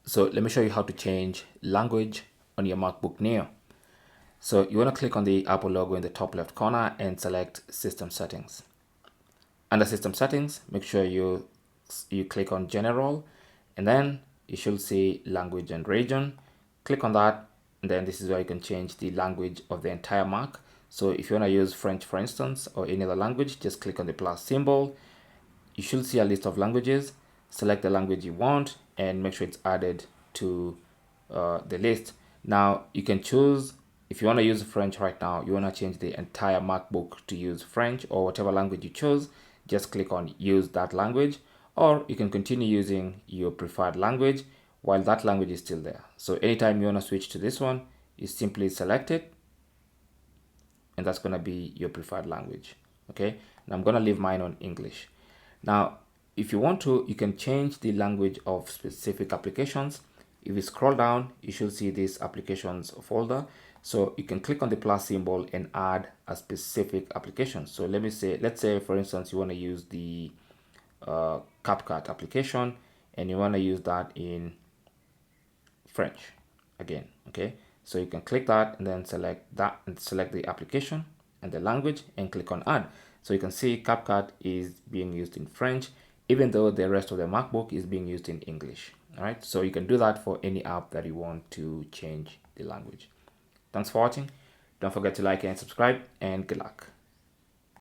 So let me show you how to change language on your MacBook Neo. So you want to click on the Apple logo in the top left corner and select System Settings. Under System Settings, make sure you click on General, and then you should see Language and Region. Click on that, and then this is where you can change the language of the entire Mac. So if you want to use French, for instance, or any other language, just click on the plus symbol. You should see a list of languages. Select the language you want and make sure it's added to the list. Now you can choose, if you want to use French right now, you want to change the entire MacBook to use French or whatever language you chose, just click on use that language, or you can continue using your preferred language while that language is still there. So anytime you want to switch to this one, you simply select it, and that's going to be your preferred language. Okay, and I'm going to leave mine on English. Now, if you want to, you can change the language of specific applications. If you scroll down, you should see this applications folder. So you can click on the plus symbol and add a specific application. So let's say for instance, you want to use the CapCut application and you want to use that in French again. Okay, so you can click that and then select that and select the application and the language and click on add. So you can see CapCut is being used in French, even though the rest of the MacBook is being used in English. All right, so you can do that for any app that you want to change the language. Thanks for watching. Don't forget to like and subscribe, and good luck.